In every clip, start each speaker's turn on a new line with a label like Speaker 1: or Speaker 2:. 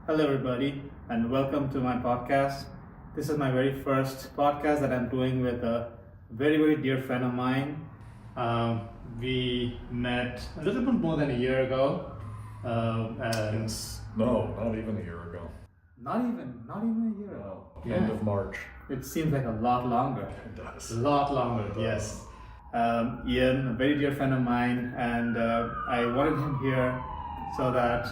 Speaker 1: Hello, everybody, and welcome to my podcast. This is my very first podcast that I'm doing with a very, very dear friend of mine. We met a little bit more than a year ago. And
Speaker 2: Yes. No, not even a year ago.
Speaker 1: not even a year ago.
Speaker 2: End of March.
Speaker 1: It seems like a lot longer.
Speaker 2: It does.
Speaker 1: A lot longer, yes. Ian, a very dear friend of mine, and I wanted him here so that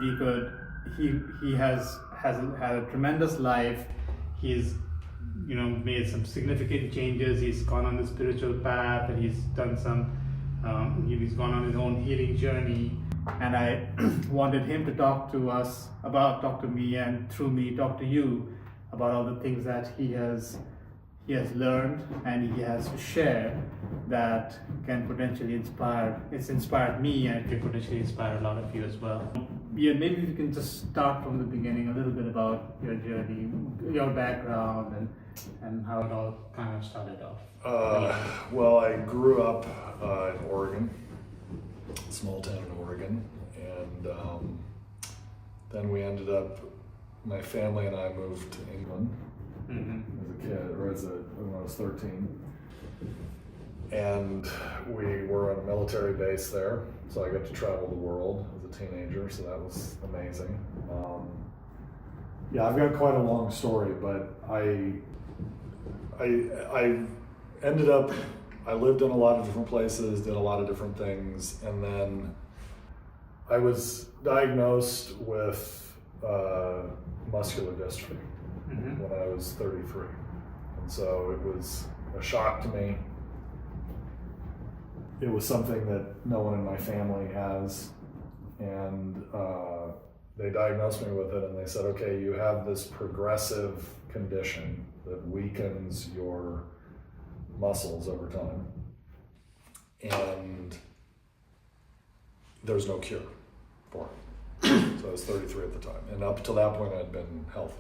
Speaker 1: we could. He has had a tremendous life. He's made some significant changes. He's gone on the spiritual path, and he's done some. He's gone on his own healing journey, and I wanted him to talk to me, and through me, talk to you about all the things that he has learned and he has shared that can potentially inspire. It's inspired me, and it can potentially inspire a lot of you as well. Yeah, maybe we can just start from the beginning, a little bit about your journey, your background, and how it all kind of started off.
Speaker 2: Well, I grew up in Oregon, small town in Oregon, and then we ended up. My family and I moved to England as a kid, or when I was 13. And we were on a military base there, so I got to travel the world as a teenager, so that was amazing. Yeah, I've got quite a long story, but I ended up, I lived in a lot of different places, did a lot of different things, and then I was diagnosed with muscular dystrophy when I was 33. And so it was a shock to me. It was something that no one in my family has, and they diagnosed me with it, and they said, okay, you have this progressive condition that weakens your muscles over time, and there's no cure for it. So I was 33 at the time, and up until that point I'd been healthy.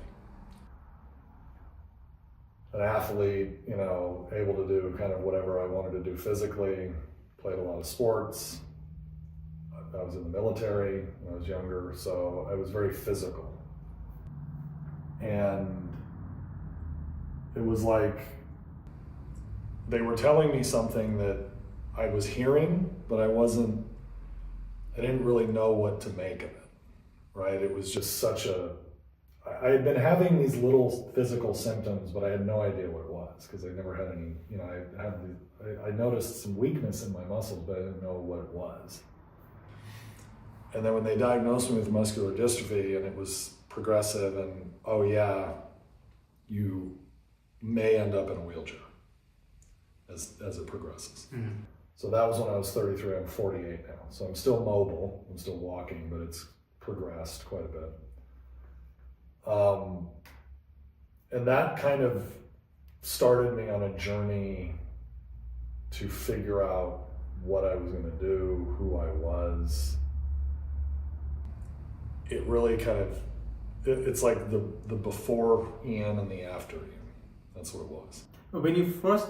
Speaker 2: An athlete, able to do kind of whatever I wanted to do physically, played a lot of sports. I was in the military when I was younger, so I was very physical. And it was like they were telling me something that I was hearing, but I didn't really know what to make of it, right? It was just I had been having these little physical symptoms, but I had no idea what it was because I never had any, I noticed some weakness in my muscles, but I didn't know what it was. And then when they diagnosed me with muscular dystrophy and it was progressive and, oh yeah, you may end up in a wheelchair as it progresses. Mm-hmm. So that was when I was 33, I'm 48 now. So I'm still mobile, I'm still walking, but it's progressed quite a bit. And that kind of started me on a journey to figure out what I was going to do, who I was. It really kind of, it's like the before Ian and the after Ian. That's what it was.
Speaker 1: When you was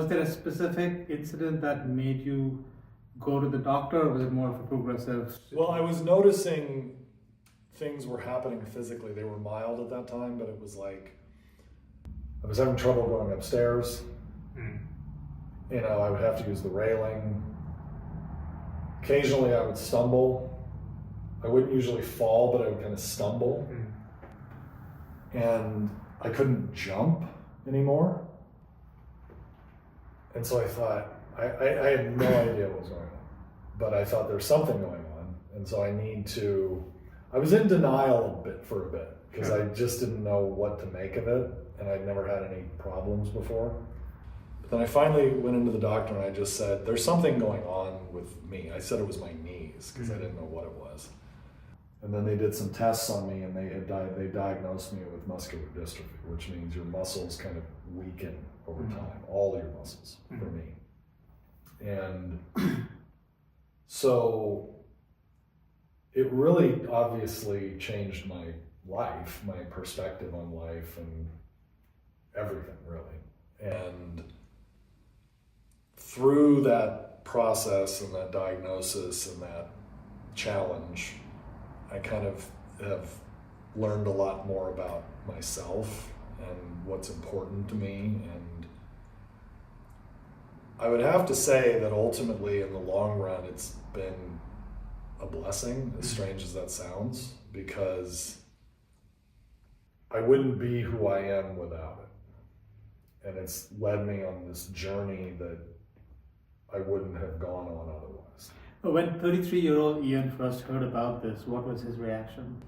Speaker 1: there a specific incident that made you go to the doctor, or was it more of a progressive?
Speaker 2: Well, I was noticing things were happening physically. They were mild at that time, but it was like I was having trouble going upstairs. I would have to use the railing. Occasionally I would stumble. I wouldn't usually fall, but I would kind of stumble. And I couldn't jump anymore. And so I thought, I had no idea what was going on, but I thought there's something going on. And so I was in denial for a bit because I just didn't know what to make of it, and I'd never had any problems before. But then I finally went into the doctor and I just said, there's something going on with me. I said it was my knees because I didn't know what it was. And then they did some tests on me, and they diagnosed me with muscular dystrophy, which means your muscles kind of weaken over time, all your muscles for me. And so it really obviously changed my life, my perspective on life and everything, really. And through that process and that diagnosis and that challenge, I kind of have learned a lot more about myself and what's important to me. And I would have to say that ultimately in the long run, it's been a blessing, as strange as that sounds, because I wouldn't be who I am without it. And it's led me on this journey that I wouldn't have gone on otherwise.
Speaker 1: When 33-year-old Ian first heard about this, what was his reaction?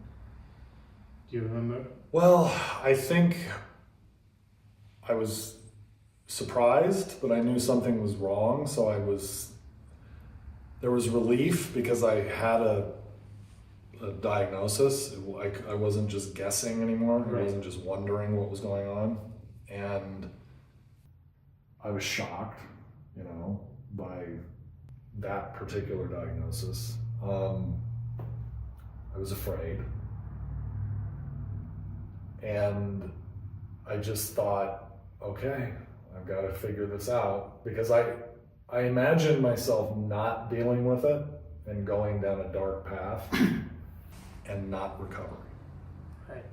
Speaker 1: Do you remember?
Speaker 2: Well, I think I was surprised, but I knew something was wrong. So there was relief because I had a diagnosis. I wasn't just guessing anymore.
Speaker 1: Right.
Speaker 2: I wasn't just wondering what was going on. And I was shocked, by that particular diagnosis. I was afraid. And I just thought, okay, I've got to figure this out, because I imagined myself not dealing with it and going down a dark path and not recovering.
Speaker 1: Right.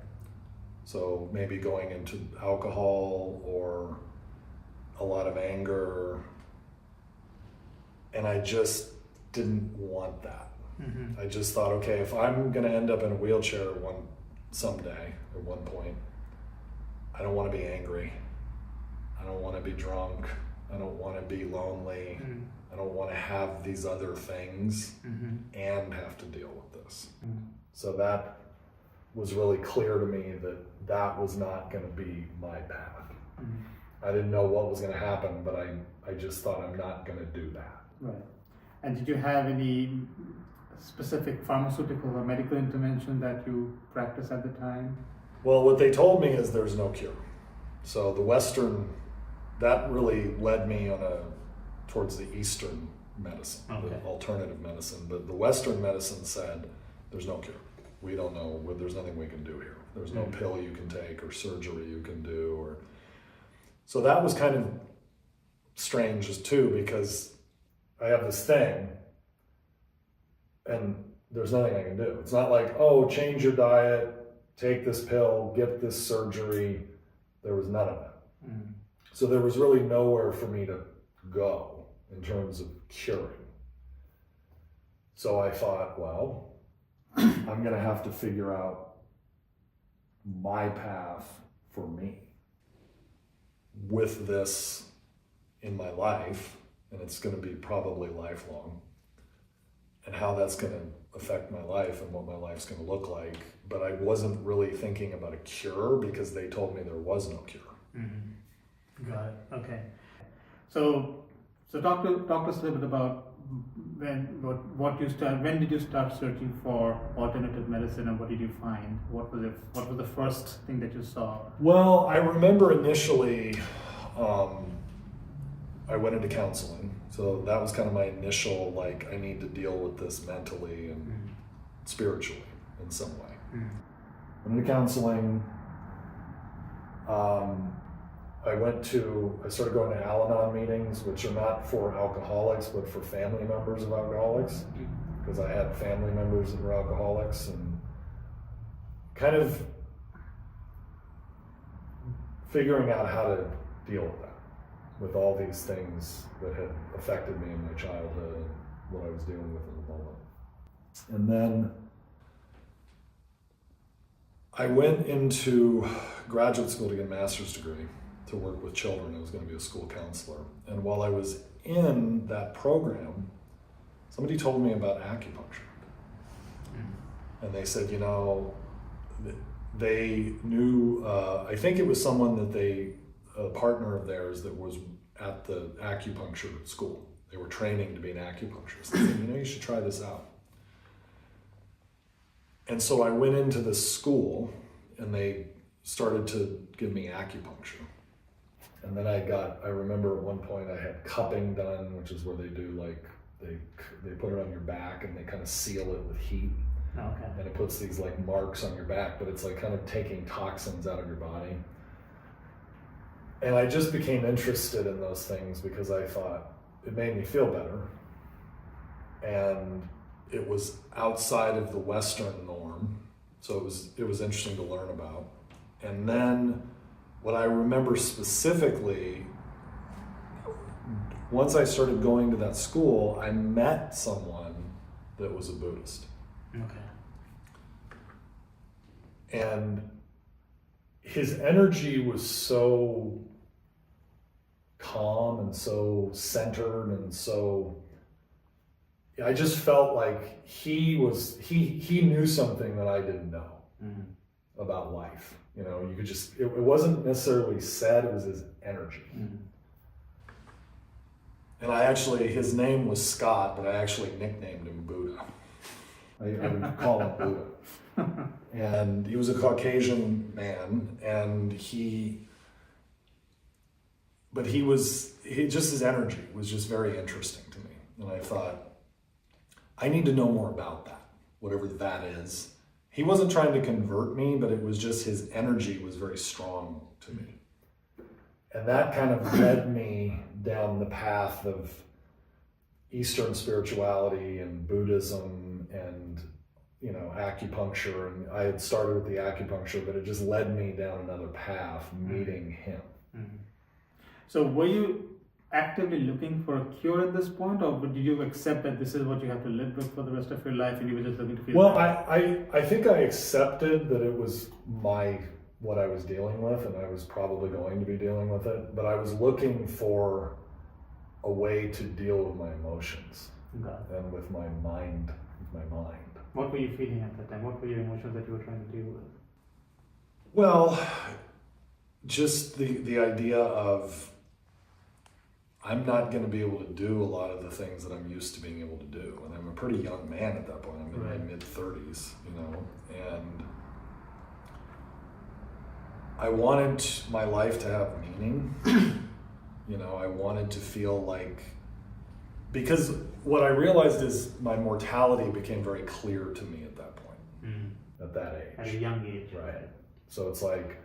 Speaker 2: So maybe going into alcohol or a lot of anger. And I just didn't want that.
Speaker 1: Mm-hmm.
Speaker 2: I just thought, okay, if I'm going to end up in a wheelchair someday, at one point, I don't want to be angry. I don't want to be drunk. I don't want to be lonely.
Speaker 1: Mm-hmm.
Speaker 2: I don't want to have these other things
Speaker 1: Mm-hmm.
Speaker 2: and have to deal with this.
Speaker 1: Mm-hmm.
Speaker 2: So that was really clear to me that was not going to be my path.
Speaker 1: Mm-hmm.
Speaker 2: I didn't know what was going to happen, but I just thought I'm not going to do that.
Speaker 1: Right. And did you have any specific pharmaceutical or medical intervention that you practiced at the time?
Speaker 2: Well, what they told me is there's no cure. So that really led me towards the Eastern medicine,
Speaker 1: Okay.
Speaker 2: the alternative medicine. But the Western medicine said there's no cure. We don't know, there's nothing we can do here. There's no pill you can take or surgery you can do. So that was kind of strange too, because I have this thing and there's nothing I can do. It's not like, oh, change your diet, take this pill, get this surgery. There was none of that.
Speaker 1: Mm-hmm.
Speaker 2: So there was really nowhere for me to go in terms of curing. So I thought, well, I'm going to have to figure out my path for me with this in my life, and it's going to be probably lifelong, and how that's going to affect my life and what my life's going to look like. But I wasn't really thinking about a cure because they told me there was no cure.
Speaker 1: Mm-hmm. Got it. Okay. So talk to us a little bit about when did you start searching for alternative medicine, and what did you find? What was the first thing that you saw?
Speaker 2: Well, I remember initially I went into counseling. So that was kind of my initial, I need to deal with this mentally and spiritually in some way. Went into counseling. I started going to Al-Anon meetings, which are not for alcoholics, but for family members of alcoholics, because I had family members that were alcoholics, and kind of figuring out how to deal with that, with all these things that had affected me in my childhood and what I was dealing with in the moment. And then I went into graduate school to get a master's degree to work with children. I was going to be a school counselor. And while I was in that program, somebody told me about acupuncture. And they said, they knew, I think it was someone a partner of theirs that was at the acupuncture school. They were training to be an acupuncturist. They said, you should try this out. And so I went into this school and they started to give me acupuncture. And then I remember at one point I had cupping done, which is where they do they put it on your back and they kind of seal it with heat.
Speaker 1: Okay.
Speaker 2: And it puts these marks on your back, but it's kind of taking toxins out of your body. And I just became interested in those things because I thought it made me feel better. And it was outside of the Western norm. So it was interesting to learn about. And then what I remember specifically, once I started going to that school, I met someone that was a Buddhist.
Speaker 1: Okay.
Speaker 2: And his energy was so calm and so centered and so, I just felt like he knew something that I didn't know about life. You know, you could just, it wasn't necessarily said, it was his energy. And I actually, his name was Scott, but I actually nicknamed him Buddha. I would call him Buddha. And he was a Caucasian man, and just his energy was just very interesting to me. And I thought, I need to know more about that, whatever that is. He wasn't trying to convert me, but it was just his energy was very strong to me. And that kind of led me down the path of Eastern spirituality and Buddhism and, you know, acupuncture. And I had started with the acupuncture, but it just led me down another path, meeting him.
Speaker 1: So were you actively looking for a cure at this point, or did you accept that this is what you have to live with for the rest of your life and you were just looking to feel
Speaker 2: Well,
Speaker 1: better?
Speaker 2: I think I accepted that it was what I was dealing with, and I was probably going to be dealing with it, but I was looking for a way to deal with my emotions and with my mind.
Speaker 1: What were you feeling at that time? What were your emotions that you were trying to deal with?
Speaker 2: Well, just the idea of I'm not going to be able to do a lot of the things that I'm used to being able to do. And I'm a pretty young man at that point. I'm in my mid-30s, you know, and I wanted my life to have meaning. You know, I wanted to feel like, because what I realized is my mortality became very clear to me at that point, at that age.
Speaker 1: At a young age.
Speaker 2: Right. So it's like,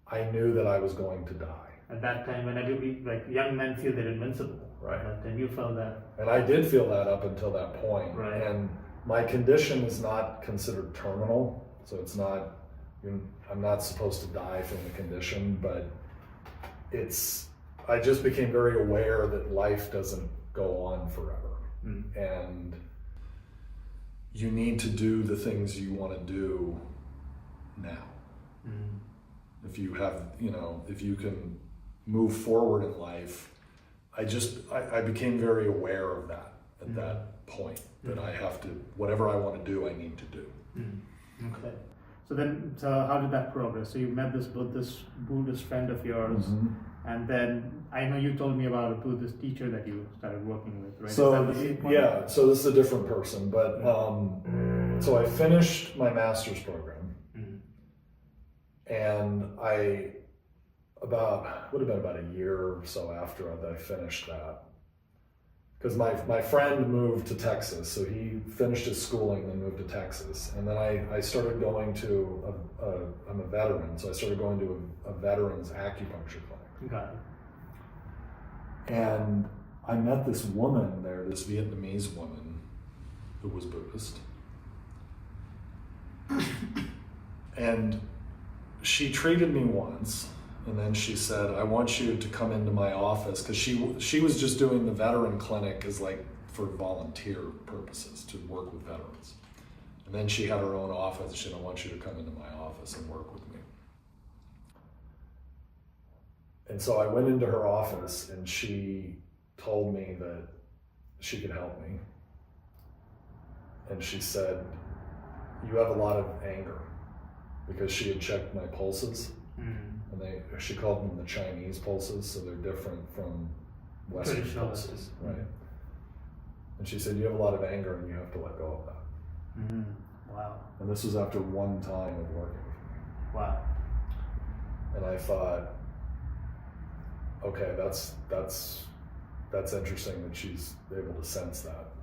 Speaker 2: I knew that I was going to die.
Speaker 1: At that time, when like young men feel they're invincible.
Speaker 2: Right.
Speaker 1: And you felt that.
Speaker 2: And I did feel that up until that point.
Speaker 1: Right.
Speaker 2: And my condition is not considered terminal. So it's not, I'm not supposed to die from the condition, but I just became very aware that life doesn't go on forever. And you need to do the things you want to do now. If you have, you know, if you can move forward in life, I became very aware of that at that point, that I have to, whatever I want to do, I need to do.
Speaker 1: Okay. So how did that progress? So you met this Buddhist friend of yours, and then I know you told me about a Buddhist teacher that you started working with, right?
Speaker 2: So yeah, so this is a different person, but so I finished my master's program, and would have been about a year or so after that I finished that, because my friend moved to Texas, so he finished his schooling and then moved to Texas, and then I started going to I'm a veteran, so I started going to a veterans acupuncture clinic.
Speaker 1: Got it.
Speaker 2: And I met this woman there, this Vietnamese woman who was Buddhist, and she treated me once. And then she said, I want you to come into my office, because she was just doing the veteran clinic as like for volunteer purposes to work with veterans. And then she had her own office. She said, I want you to come into my office and work with me. And so I went into her office, and she told me that she could help me. And she said, you have a lot of anger, because she had checked my pulses. And she called them the Chinese pulses, so they're different from Western pulses, right? And she said, you have a lot of anger and you have to let go of that.
Speaker 1: Wow.
Speaker 2: And this was after one time of working with me.
Speaker 1: Wow.
Speaker 2: And I thought, okay, that's interesting that she's able to sense that.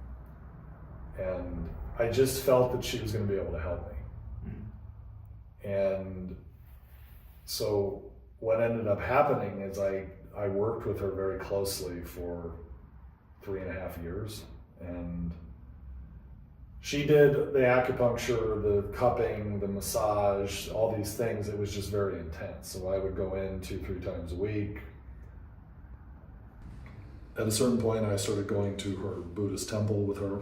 Speaker 2: And I just felt that she was going to be able to help me. And so what ended up happening is I worked with her very closely for 3.5 years, and she did the acupuncture, the cupping, the massage, all these things. It was just very intense. So I would go in 2-3 times a week. At a certain point, I started going to her Buddhist temple with her.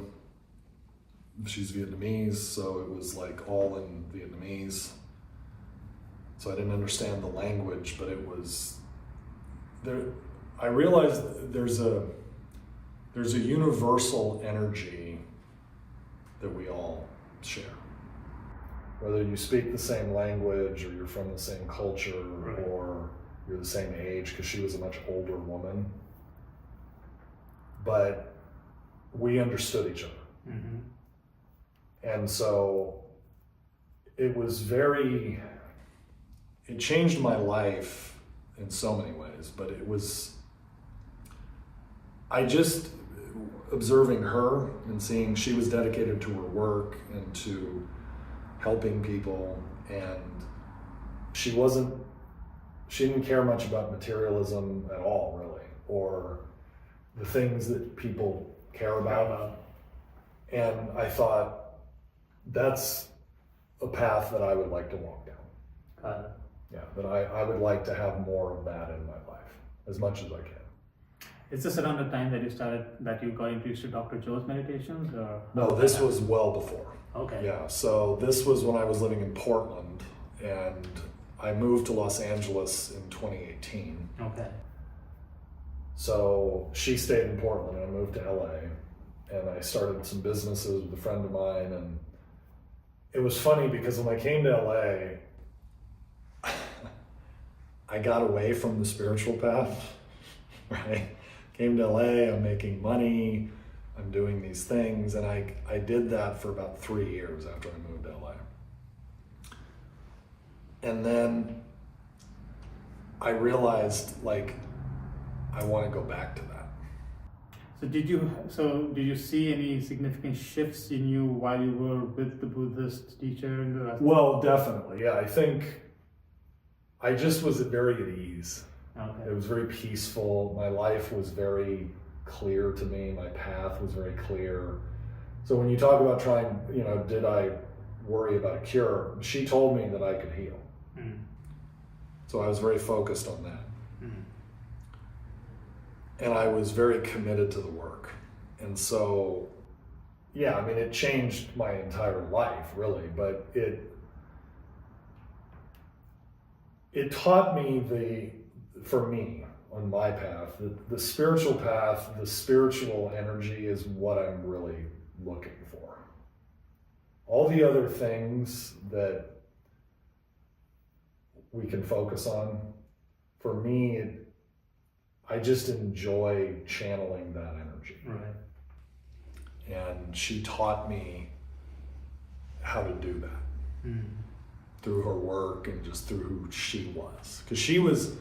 Speaker 2: She's Vietnamese, so it was like all in Vietnamese. So I didn't understand the language, but it was there. I realized there's a universal energy that we all share. Whether you speak the same language, or you're from the same culture,
Speaker 1: right,
Speaker 2: or you're the same age, because she was a much older woman. But we understood each other.
Speaker 1: Mm-hmm.
Speaker 2: And so it changed my life in so many ways, but I just, observing her and seeing she was dedicated to her work and to helping people, and she didn't care much about materialism at all, really, or the things that people care about. And I thought, that's a path that I would like to walk down. Yeah, that I would like to have more of that in my life, as much as I can.
Speaker 1: Is this around the time that you got introduced to Dr. Joe's meditations? Or
Speaker 2: No, this was well before.
Speaker 1: Okay.
Speaker 2: Yeah, so this was when I was living in Portland, and I moved to Los Angeles in 2018.
Speaker 1: Okay.
Speaker 2: So she stayed in Portland, and I moved to LA, and I started some businesses with a friend of mine. And it was funny because when I came to LA, I got away from the spiritual path, right? Came to LA, I'm making money, I'm doing these things, and I did that for about 3 years after I moved to LA. And then I realized, like, I want to go back to that.
Speaker 1: So did you see any significant shifts in you while you were with the Buddhist teacher?
Speaker 2: Well, definitely, yeah. I think I just was very at ease.
Speaker 1: Okay.
Speaker 2: It was very peaceful. My life was very clear to me. My path was very clear. So when you talk about trying, did I worry about a cure? She told me that I could heal.
Speaker 1: Mm.
Speaker 2: So I was very focused on that.
Speaker 1: Mm.
Speaker 2: And I was very committed to the work. And so, yeah, I mean, it changed my entire life, really, but it taught me for me, on my path, the spiritual path, the spiritual energy is what I'm really looking for. All the other things that we can focus on, for me, I just enjoy channeling that energy.
Speaker 1: Right.
Speaker 2: And she taught me how to do that.
Speaker 1: Mm.
Speaker 2: Through her work and just through who she was. Because she was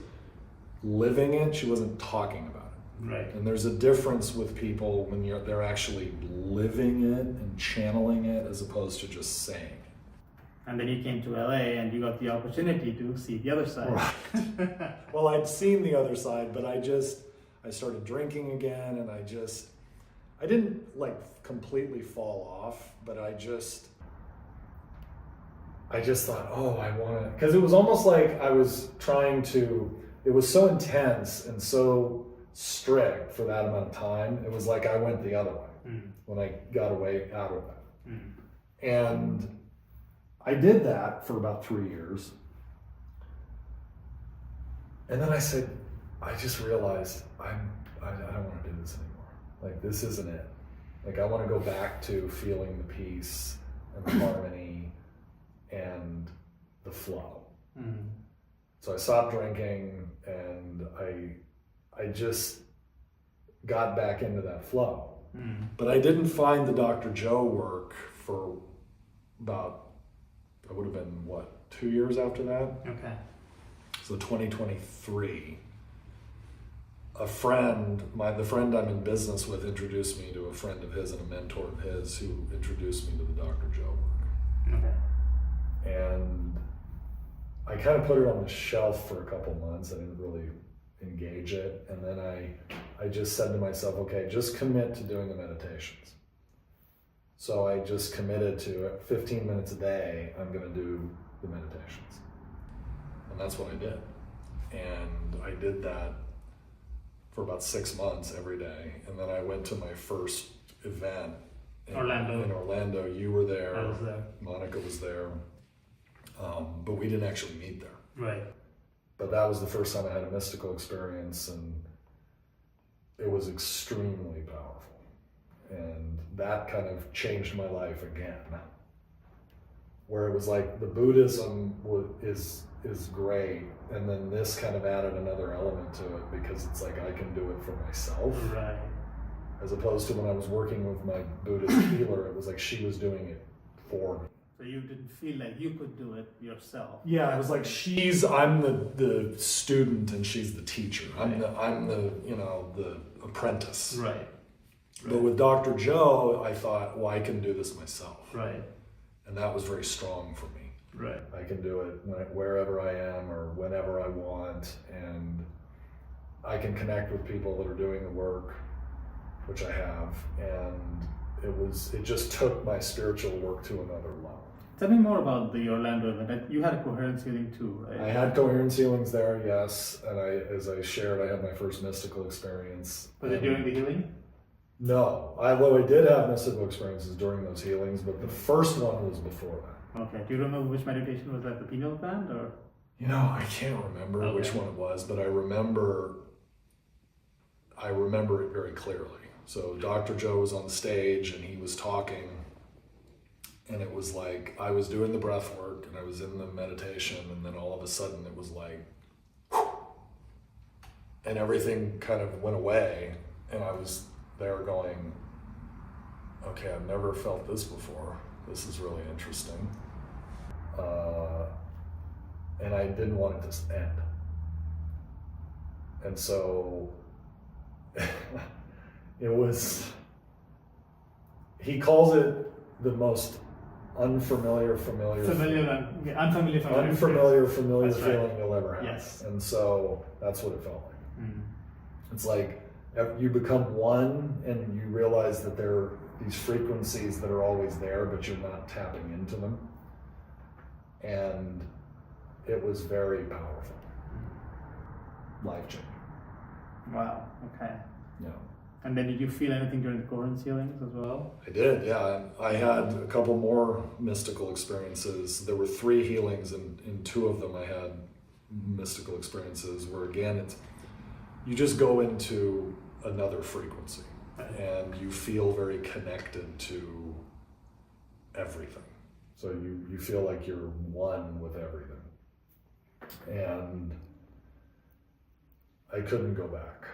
Speaker 2: living it, she wasn't talking about it.
Speaker 1: Right.
Speaker 2: And there's a difference with people when they're actually living it and channeling it as opposed to just saying it.
Speaker 1: And then you came to LA and you got the opportunity to see the other side.
Speaker 2: Right. Well, I'd seen the other side, but I started drinking again, and I didn't like completely fall off, but I just thought, oh, I want to, because it was almost like I was it was so intense and so strict for that amount of time. It was like I went the other way when I got away out of that. And I did that for about 3 years. And then I said, I just realized I don't want to do this anymore. Like, this isn't it. Like, I want to go back to feeling the peace and the harmony and the flow.
Speaker 1: Mm.
Speaker 2: So I stopped drinking, and I just got back into that flow.
Speaker 1: Mm.
Speaker 2: But I didn't find the Dr. Joe work for about, it would have been, 2 years after that?
Speaker 1: Okay.
Speaker 2: So 2023. A friend, the friend I'm in business with, introduced me to a friend of his and a mentor of his who introduced me to the Dr. Joe work.
Speaker 1: Okay.
Speaker 2: And I kind of put it on the shelf for a couple months. I didn't really engage it. And then I just said to myself, okay, just commit to doing the meditations. So I just committed to 15 minutes a day, I'm going to do the meditations. And that's what I did. And I did that for about 6 months every day. And then I went to my first event in Orlando. You were there.
Speaker 1: I was there.
Speaker 2: Monica was there. But we didn't actually meet there.
Speaker 1: Right.
Speaker 2: But that was the first time I had a mystical experience, and it was extremely powerful. And that kind of changed my life again. Where it was like the Buddhism is great, and then this kind of added another element to it because it's like I can do it for myself.
Speaker 1: Right. As
Speaker 2: opposed to when I was working with my Buddhist healer, it was like she was doing it for me.
Speaker 1: So you didn't feel like you could do it yourself.
Speaker 2: Yeah, it was like I'm the student and she's the teacher. I'm the apprentice.
Speaker 1: Right.
Speaker 2: But with Dr. Joe, I thought, well, I can do this myself.
Speaker 1: Right.
Speaker 2: And that was very strong for me.
Speaker 1: Right.
Speaker 2: I can do it wherever I am or whenever I want, and I can connect with people that are doing the work, which I have, and it just took my spiritual work to another level.
Speaker 1: Tell me more about the Orlando event. You had a coherence healing too, right?
Speaker 2: I had coherence healings there, yes, and as I shared, I had my first mystical experience.
Speaker 1: Was it during the healing?
Speaker 2: No, although I did have mystical experiences during those healings, but the first one was before that.
Speaker 1: Okay. Do you remember which meditation was that? The pineal gland, or?
Speaker 2: I can't remember which one it was, but I remember it very clearly. So Dr. Joe was on the stage and he was talking, and it was like I was doing the breath work and I was in the meditation, and then all of a sudden it was like, and everything kind of went away, and I was there going, okay, I've never felt this before. This is really interesting. And I didn't want it to end. And so he calls it the most unfamiliar feeling you'll ever have.
Speaker 1: Yes.
Speaker 2: And so that's what it felt like.
Speaker 1: Mm.
Speaker 2: It's like you become one and you realize that there are these frequencies that are always there, but you're not tapping into them. And it was very powerful. Life-changing.
Speaker 1: Wow, okay.
Speaker 2: Yeah.
Speaker 1: And then did you feel anything during the coherence healings as well?
Speaker 2: I did, yeah. I had a couple more mystical experiences. There were 3 healings, and in 2 of them I had mystical experiences where, again, you just go into another frequency, and you feel very connected to everything. So you feel like you're one with everything. And I couldn't go back.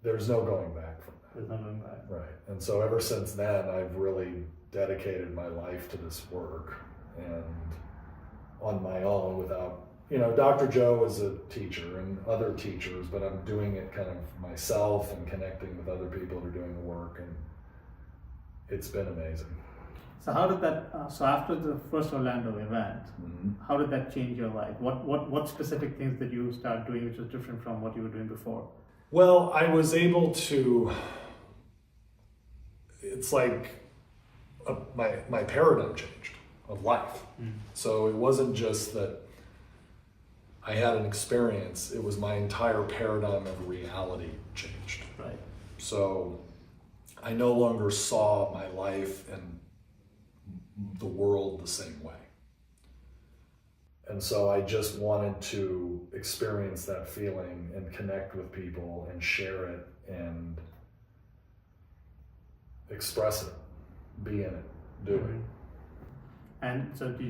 Speaker 2: There's no going back from that.
Speaker 1: There's no going back.
Speaker 2: Right. And so ever since then, I've really dedicated my life to this work, and on my own without, Dr. Joe is a teacher and other teachers, but I'm doing it kind of myself and connecting with other people who are doing the work, and it's been amazing.
Speaker 1: So how did that, so after the first Orlando event, how did that change your life? What specific things did you start doing which was different from what you were doing before?
Speaker 2: Well, I was able to, it's like my paradigm changed of life. So it wasn't just that I had an experience, it was my entire paradigm of reality changed.
Speaker 1: Right.
Speaker 2: So I no longer saw my life and the world the same way. And so I just wanted to experience that feeling and connect with people and share it and express it, be in it, do it.
Speaker 1: And so did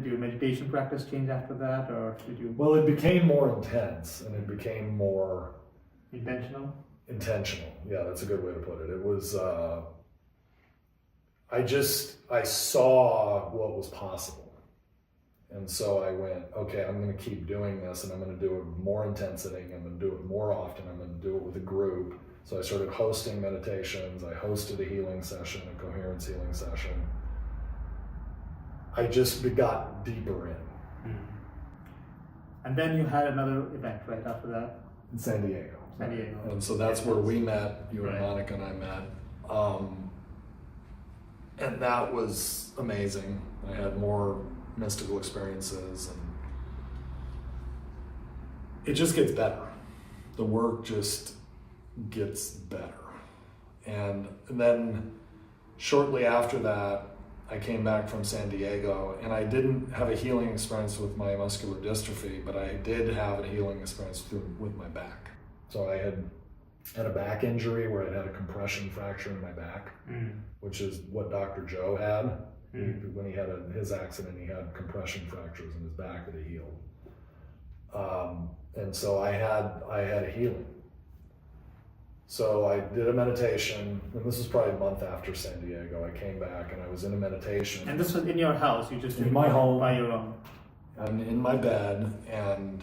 Speaker 1: your meditation practice change after that, or did you?
Speaker 2: Well, it became more intense and it became more
Speaker 1: intentional.
Speaker 2: Yeah, that's a good way to put it. It was, I saw what was possible. And so I went, okay, I'm going to keep doing this, and I'm going to do it with more intensity. I'm going to do it more often. I'm going to do it with a group. So I started hosting meditations. I hosted a healing session, a coherence healing session. I just got deeper in.
Speaker 1: And then you had another event right after that?
Speaker 2: In San Diego.
Speaker 1: San Diego.
Speaker 2: And so that's where we met, you and
Speaker 1: Right.
Speaker 2: Monica and I met. And that was amazing. I had more mystical experiences, and it just gets better. The work just gets better. And then shortly after that, I came back from San Diego, and I didn't have a healing experience with my muscular dystrophy, but I did have a healing experience with my back. So I had a back injury where I had a compression fracture in my back, which is what Dr. Joe had. When he had his accident, he had compression fractures in his back that he healed. And so I had a healing. So I did a meditation, and this was probably a month after San Diego. I came back and I was in a meditation.
Speaker 1: And this was in your house? You just
Speaker 2: in my home,
Speaker 1: by your own?
Speaker 2: I'm in my bed, and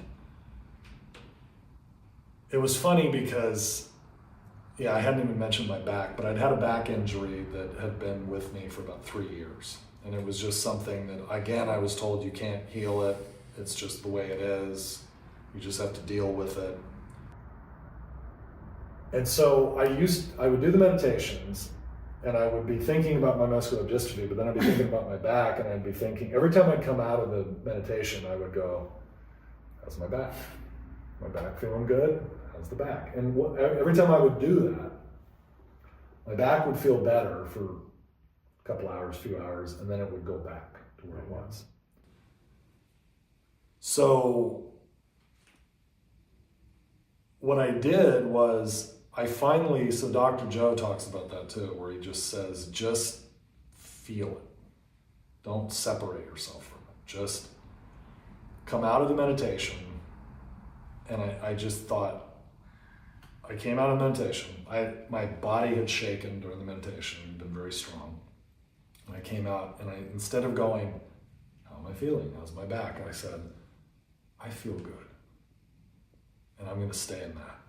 Speaker 2: it was funny because, I hadn't even mentioned my back, but I'd had a back injury that had been with me for about 3 years. And it was just something that, again, I was told you can't heal it. It's just the way it is. You just have to deal with it. And so I would do the meditations, and I would be thinking about my muscular dystrophy, but then I'd be thinking about my back, and I'd be thinking, every time I'd come out of the meditation, I would go, how's my back? My back feeling good? How's the back? And every time I would do that, my back would feel better for a couple hours, few hours, and then it would go back to where it was. So what I did was so Dr. Joe talks about that too, where he just says, just feel it. Don't separate yourself from it. Just come out of the meditation. And I just thought, I came out of meditation. My body had shaken during the meditation, it had been very strong. And I came out, and instead of going, how am I feeling? How's my back? I said, I feel good. And I'm going to stay in that.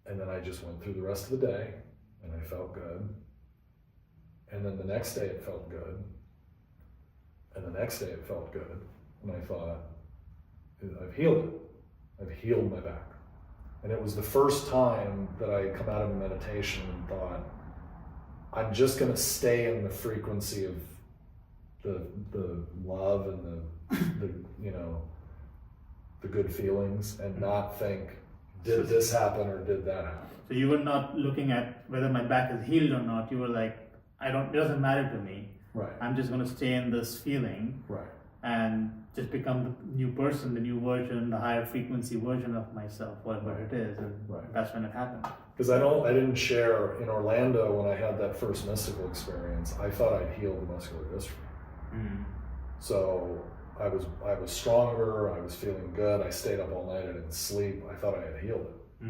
Speaker 2: And then I just went through the rest of the day, and I felt good. And then the next day it felt good. And the next day it felt good. And I thought, I've healed it. I've healed my back. And it was the first time that I come out of a meditation and thought, I'm just going to stay in the frequency of the love and the good feelings, and not think, did this happen or did that happen?
Speaker 1: So you were not looking at whether my back is healed or not. You were like, it doesn't matter to me.
Speaker 2: Right.
Speaker 1: I'm just going to stay in this feeling.
Speaker 2: Right.
Speaker 1: And just become the new person, the new version, the higher frequency version of myself, whatever it is. And that's when it happened.
Speaker 2: Because I didn't share in Orlando when I had that first mystical experience. I thought I'd healed the muscular dystrophy. So I was stronger. I was feeling good. I stayed up all night. I didn't sleep. I thought I had healed it.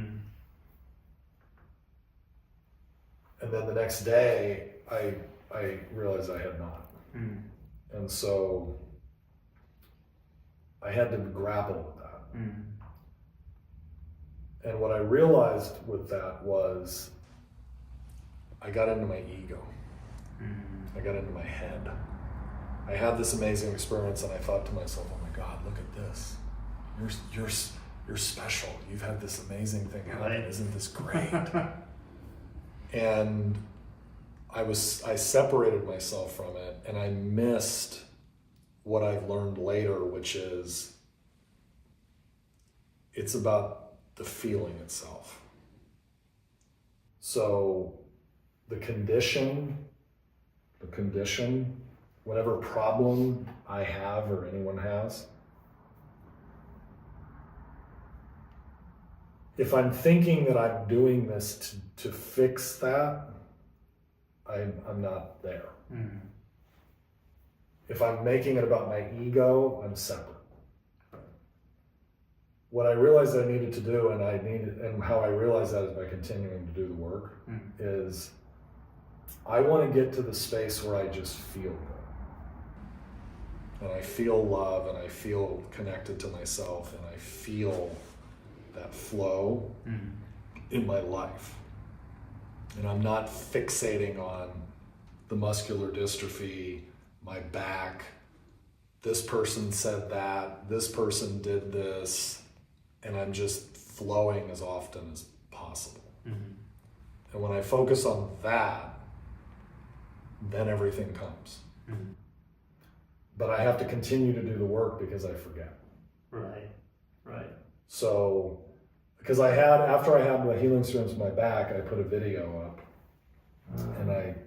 Speaker 2: And then the next day, I realized I had not. And so I had to grapple with that. And what I realized with that was I got into my ego. I got into my head. I had this amazing experience, and I thought to myself, oh my God, look at this. You're special. You've had this amazing thing happen. Isn't this great? And I separated myself from it, and I missed what I've learned later, which is it's about the feeling itself. So the condition, whatever problem I have or anyone has, if I'm thinking that I'm doing this to fix that, I'm not there. If I'm making it about my ego, I'm separate. What I realized I needed to do, and how I realized that is by continuing to do the work, is I want to get to the space where I just feel good. And I feel love, and I feel connected to myself, and I feel that flow in my life. And I'm not fixating on the muscular dystrophy, my back, this person said that, this person did this. and I'm just flowing as often as possible.
Speaker 1: Mm-hmm.
Speaker 2: And when I focus on that, then everything comes.
Speaker 1: Mm-hmm.
Speaker 2: But I have to continue to do the work because I forget.
Speaker 1: Right.
Speaker 2: So, because after I had the healing streams in my back, I put a video up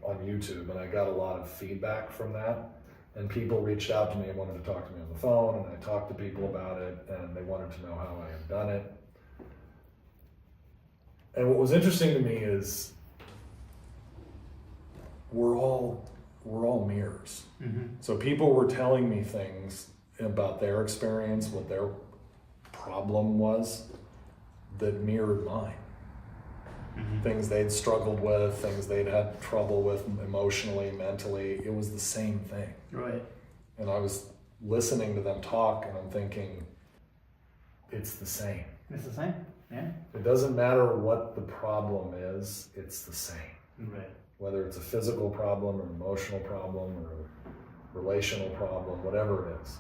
Speaker 2: on YouTube, and I got a lot of feedback from that. And people reached out to me and wanted to talk to me on the phone, and I talked to people about it, and they wanted to know how I had done it. And what was interesting to me is we're all mirrors.
Speaker 1: Mm-hmm.
Speaker 2: So people were telling me things about their experience, what their problem was, that mirrored mine.
Speaker 1: Mm-hmm.
Speaker 2: Things they'd struggled with, things they'd had trouble with emotionally, mentally. It was the same thing.
Speaker 1: Right.
Speaker 2: And I was listening to them talk, and I'm thinking, it's the same.
Speaker 1: It's the same. Yeah.
Speaker 2: It doesn't matter what the problem is, it's the same.
Speaker 1: Right.
Speaker 2: Whether it's a physical problem, or an emotional problem, or a relational problem, whatever it is.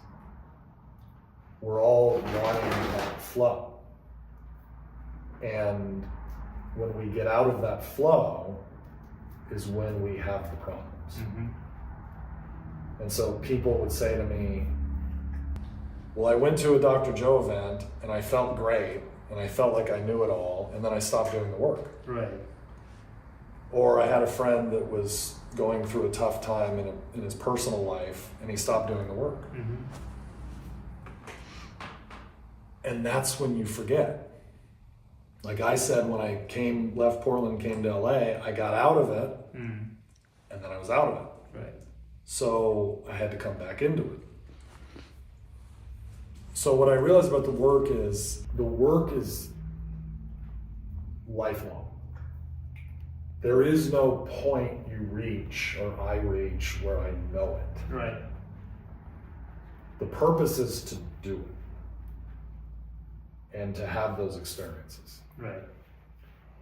Speaker 2: We're all wanting that flow. And when we get out of that flow is when we have the problems.
Speaker 1: Mm-hmm.
Speaker 2: And so people would say to me, well, I went to a Dr. Joe event and I felt great and I felt like I knew it all, and then I stopped doing the work.
Speaker 1: Right.
Speaker 2: Or I had a friend that was going through a tough time in his personal life, and he stopped doing the work.
Speaker 1: Mm-hmm.
Speaker 2: And that's when you forget. Like I said, when I left Portland, came to LA, I got out of it, and then I was out of it.
Speaker 1: Right.
Speaker 2: So I had to come back into it. So what I realized about the work is lifelong. There is no point you reach or I reach where I know it.
Speaker 1: Right.
Speaker 2: The purpose is to do it and to have those experiences.
Speaker 1: Right.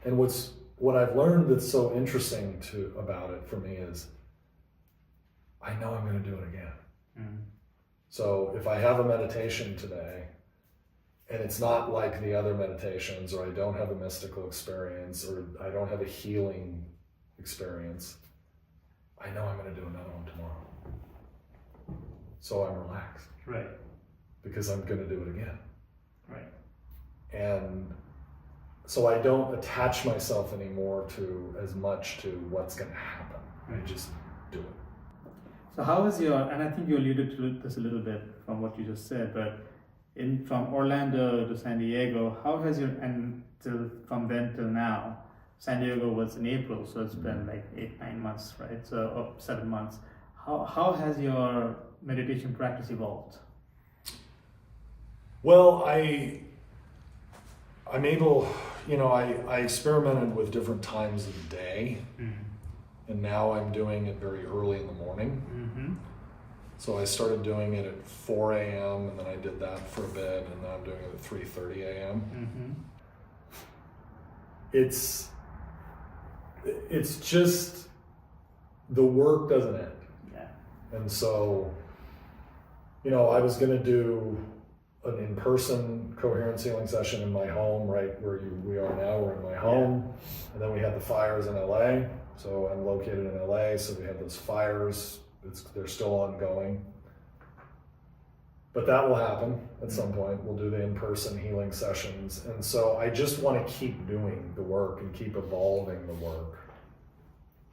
Speaker 2: And what I've learned that's so interesting about it for me is I know I'm going to do it again.
Speaker 1: Mm.
Speaker 2: So if I have a meditation today and it's not like the other meditations, or I don't have a mystical experience, or I don't have a healing experience, I know I'm going to do another one tomorrow. So I'm relaxed.
Speaker 1: Right.
Speaker 2: Because I'm going to do it again.
Speaker 1: Right.
Speaker 2: And so I don't attach myself anymore as much to what's going to happen. I just do it.
Speaker 1: So how is and I think you alluded to this a little bit from what you just said, but from Orlando to San Diego, how has from then till now, San Diego was in April, so it's been like 8-9 months, right? So 7 months. How has your meditation practice evolved?
Speaker 2: Well, I'm able, I experimented with different times of the day, and now I'm doing it very early in the morning.
Speaker 1: Mm-hmm.
Speaker 2: So I started doing it at 4 a.m. and then I did that for a bit, and now I'm doing it at 3:30 a.m.
Speaker 1: Mm-hmm.
Speaker 2: It's just the work doesn't end.
Speaker 1: Yeah.
Speaker 2: And so, I was going to do an in-person coherence healing session in my home, right where we are now. We're in my home. Yeah. And then we had the fires in LA. So I'm located in LA. So we had those fires. They're still ongoing. But that will happen at some point. We'll do the in-person healing sessions. And so I just want to keep doing the work and keep evolving the work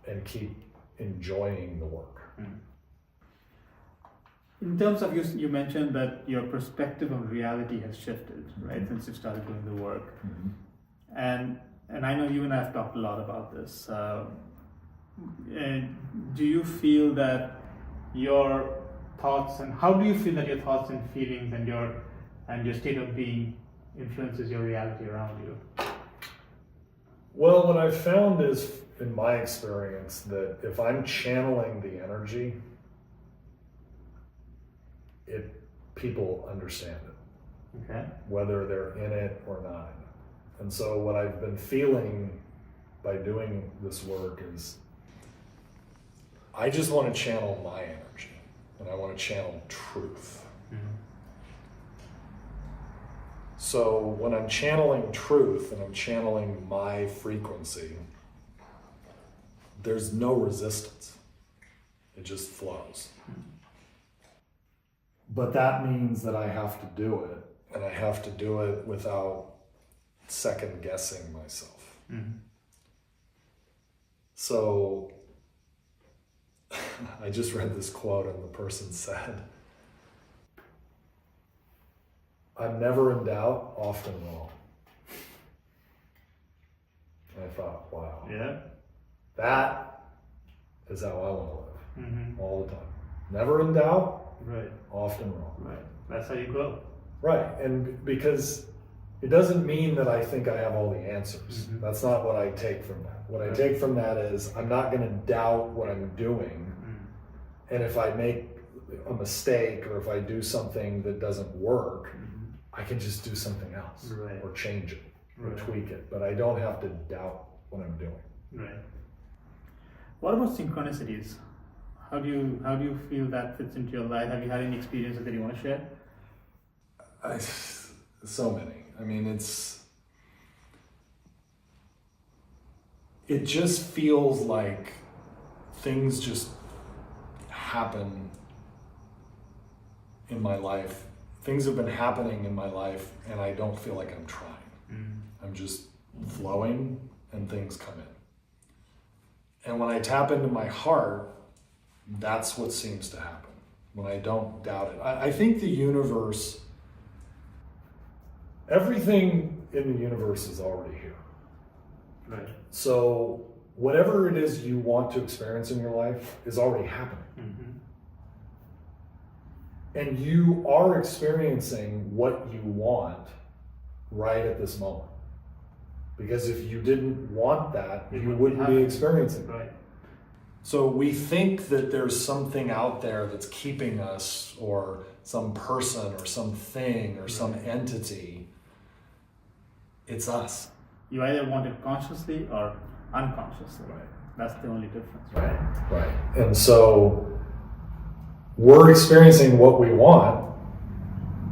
Speaker 2: and keep enjoying the work.
Speaker 1: In terms of, you mentioned that your perspective on reality has shifted, right, since you started doing the work. Mm-hmm. And I know you and I have talked a lot about this. And do you feel that your thoughts, and how do you feel that your thoughts and feelings and your state of being influences your reality around you?
Speaker 2: Well, what I've found is, in my experience, that if I'm channeling the energy, people understand it. Okay. Whether they're in it or not in it. And so what I've been feeling by doing this work is I just want to channel my energy, and I want to channel truth. So when I'm channeling truth and I'm channeling my frequency, there's no resistance. It just flows. But that means that I have to do it, and I have to do it without second guessing myself.
Speaker 1: Mm-hmm.
Speaker 2: So I just read this quote, and the person said, "I'm never in doubt, often wrong." And I thought, wow,
Speaker 1: Yeah.
Speaker 2: that is how I want to live,
Speaker 1: Mm-hmm.
Speaker 2: all the time. Never in doubt,
Speaker 1: Right.
Speaker 2: often wrong.
Speaker 1: Right. That's how you grow.
Speaker 2: Right, and because it doesn't mean that I think I have all the answers.
Speaker 1: Mm-hmm.
Speaker 2: That's not what I take from that. What I take from that is I'm not going to doubt what I'm doing.
Speaker 1: Mm-hmm.
Speaker 2: And if I make a mistake or if I do something that doesn't work,
Speaker 1: Mm-hmm.
Speaker 2: I can just do something else,
Speaker 1: Right.
Speaker 2: or change it or
Speaker 1: Right.
Speaker 2: tweak it. But I don't have to doubt what I'm doing.
Speaker 1: Right. What about synchronicities? How do you feel that fits into your life? Have you had any experiences that you want to share?
Speaker 2: So many. I mean, it just feels like things just happen in my life. Things have been happening in my life, and I don't feel like I'm trying. I'm just flowing, and things come in. And when I tap into my heart, that's what seems to happen. When I don't doubt it. I think the universe, everything in the universe is already here.
Speaker 1: Right.
Speaker 2: So whatever it is you want to experience in your life is already happening.
Speaker 1: Mm-hmm.
Speaker 2: And you are experiencing what you want right at this moment. Because if you didn't want that, you wouldn't be experiencing it.
Speaker 1: Right.
Speaker 2: So we think that there's something out there that's keeping us, or some person or something or some entity. It's us.
Speaker 1: You either want it consciously or unconsciously.
Speaker 2: Right.
Speaker 1: That's the only difference, right?
Speaker 2: Right. And so we're experiencing what we want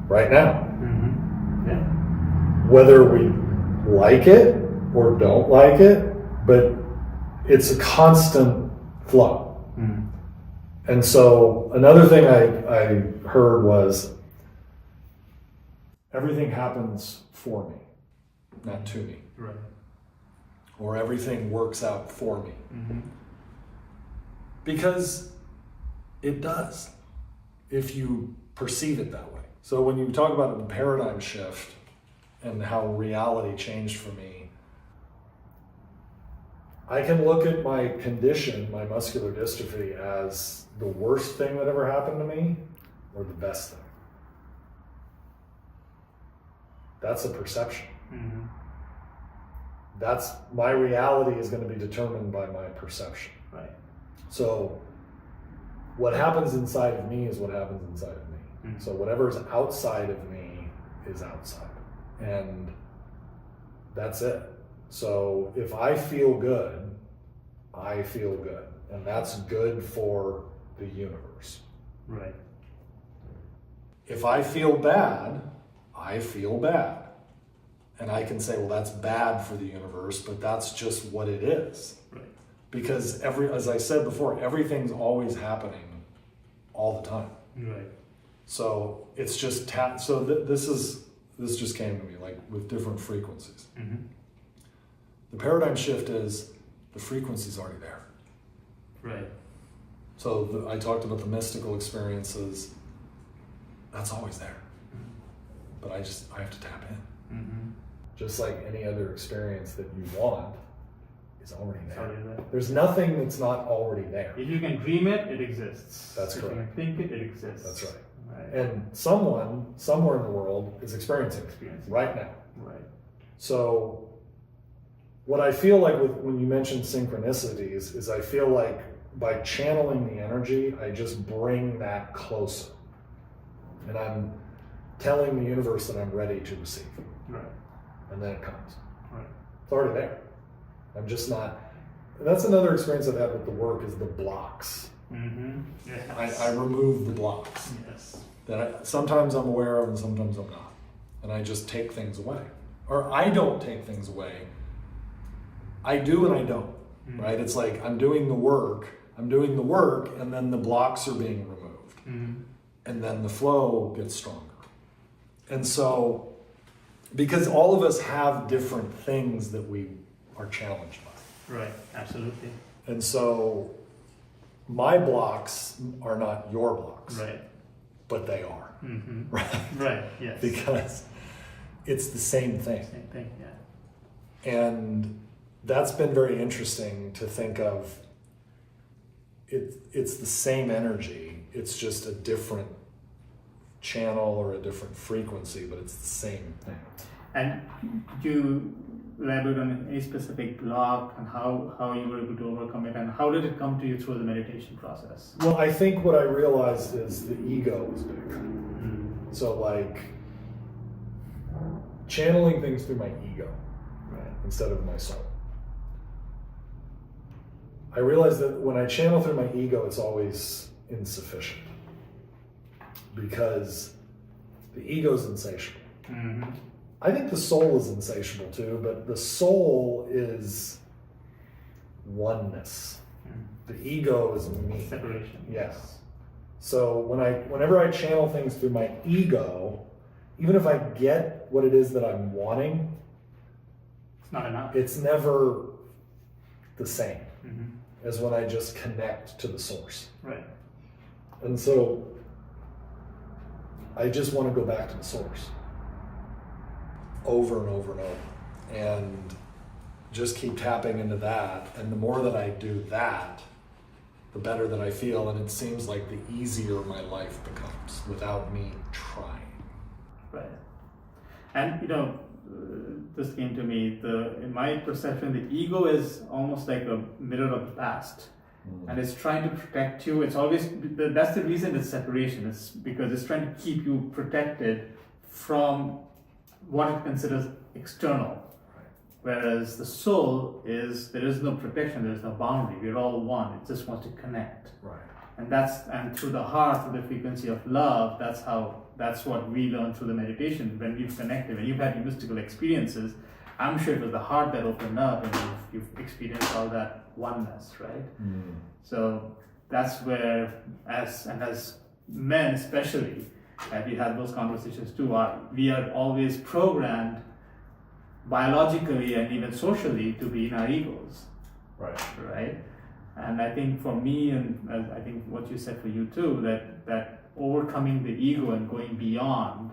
Speaker 2: right now.
Speaker 1: Mm-hmm. Yeah.
Speaker 2: Whether we like it or don't like it, but it's a constant flow.
Speaker 1: Mm.
Speaker 2: And so another thing I heard was everything happens for me, not to me.
Speaker 1: Right.
Speaker 2: Or everything works out for me.
Speaker 1: Mm-hmm.
Speaker 2: Because it does, if you perceive it that way. So when you talk about the paradigm shift and how reality changed for me, I can look at my condition, my muscular dystrophy, as the worst thing that ever happened to me or the best thing. That's a perception.
Speaker 1: Mm-hmm.
Speaker 2: That's my reality is going to be determined by my perception.
Speaker 1: Right.
Speaker 2: So what happens inside of me is what happens inside of me.
Speaker 1: Mm-hmm.
Speaker 2: So whatever's outside of me is outside. And that's it. So if I feel good, I feel good. And that's good for the universe.
Speaker 1: Right.
Speaker 2: If I feel bad, I feel bad. And I can say, well, that's bad for the universe, but that's just what it is.
Speaker 1: Right.
Speaker 2: Because as I said before, everything's always happening all the time.
Speaker 1: Right.
Speaker 2: So it's just this just came to me, like with different frequencies.
Speaker 1: Mm-hmm.
Speaker 2: The paradigm shift is the frequency's already there.
Speaker 1: Right.
Speaker 2: So I talked about the mystical experiences. That's always there. But I have to tap in.
Speaker 1: Mm-hmm.
Speaker 2: Just like any other experience that you want is already
Speaker 1: It's
Speaker 2: there.
Speaker 1: already there.
Speaker 2: There's nothing that's not already there.
Speaker 1: If you can dream it, it exists.
Speaker 2: That's correct.
Speaker 1: If you can think it, it exists.
Speaker 2: That's right.
Speaker 1: Right.
Speaker 2: And someone, somewhere in the world, is experiencing it right now.
Speaker 1: Right.
Speaker 2: So what I feel like when you mention synchronicities is I feel like by channeling the energy, I just bring that closer. And I'm telling the universe that I'm ready to receive.
Speaker 1: Right.
Speaker 2: And then it comes.
Speaker 1: Right.
Speaker 2: It's already there. I'm just not. And that's another experience I've had with the work is the blocks.
Speaker 1: Mm-hmm. Yes.
Speaker 2: I remove the blocks
Speaker 1: Yes.
Speaker 2: that sometimes I'm aware of and sometimes I'm not. and I just take things away. Or I don't take things away. I do and I don't, right? It's like I'm doing the work, and then the blocks are being removed. And then the flow gets stronger. And so, because all of us have different things that we are challenged by.
Speaker 1: Right, absolutely.
Speaker 2: And so, my blocks are not your blocks.
Speaker 1: Right.
Speaker 2: But they are. Right?
Speaker 1: Right, yes.
Speaker 2: Because it's the same thing.
Speaker 1: Same thing, yeah.
Speaker 2: And that's been very interesting to think of. It's the same energy. It's just a different channel or a different frequency, but it's the same thing.
Speaker 1: And could you elaborate on any specific block and how you were able to overcome it, and how did it come to you through the meditation process?
Speaker 2: Well, I think what I realized is the ego was big. So like channeling things through my ego, right, instead of my soul. I realized that when I channel through my ego, it's always insufficient because the ego is insatiable. I think the soul is insatiable too, but the soul is oneness. The ego is me.
Speaker 1: Separation.
Speaker 2: Yes. So whenever I channel things through my ego, even if I get what it is that I'm wanting,
Speaker 1: it's not enough.
Speaker 2: It's never the same as when I just connect to the source.
Speaker 1: Right.
Speaker 2: And so I just want to go back to the source over and over and over and just keep tapping into that. And the more that I do that, the better that I feel. And it seems like the easier my life becomes without me trying.
Speaker 1: Right. And this came to me, in my perception, the ego is almost like a mirror of the past. And it's trying to protect you. It's always, that's the reason it's separation. It's because it's trying to keep you protected from what it considers external.
Speaker 2: Right.
Speaker 1: Whereas the soul there is no protection, there is no boundary. We're all one. It just wants to connect.
Speaker 2: Right.
Speaker 1: And through the heart, through the frequency of love, that's what we learn through the meditation. When we've connected, when you've had mystical experiences, I'm sure it was the heart that opened up and you've experienced all that oneness, right? So that's where, as men especially, and we have those conversations too, we are always programmed biologically and even socially to be in our egos. Right? And I think for me, and I think what you said for you too, that overcoming the ego and going beyond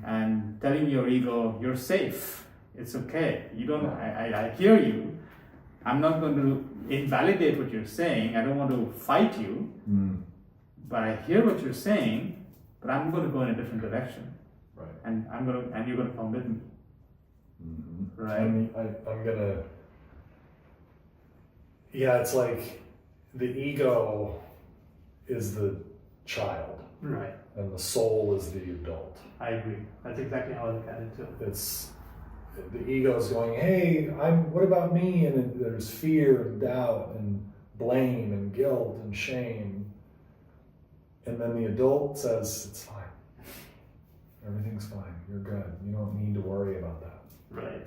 Speaker 1: and telling your ego, you're safe, it's okay. You don't. I hear you. I'm not going to invalidate what you're saying. I don't want to fight you, but I hear what you're saying. But I'm going to go in a different direction,
Speaker 2: right?
Speaker 1: And you're going to come with me, right?
Speaker 2: I'm gonna. Yeah, it's like the ego is the child,
Speaker 1: right,
Speaker 2: and the soul is the adult.
Speaker 1: I agree. That's exactly how I look at it too.
Speaker 2: It's the ego is going, hey, what about me? And there's fear and doubt and blame and guilt and shame. And then the adult says, it's fine. Everything's fine. You're good. You don't need to worry about that.
Speaker 1: Right.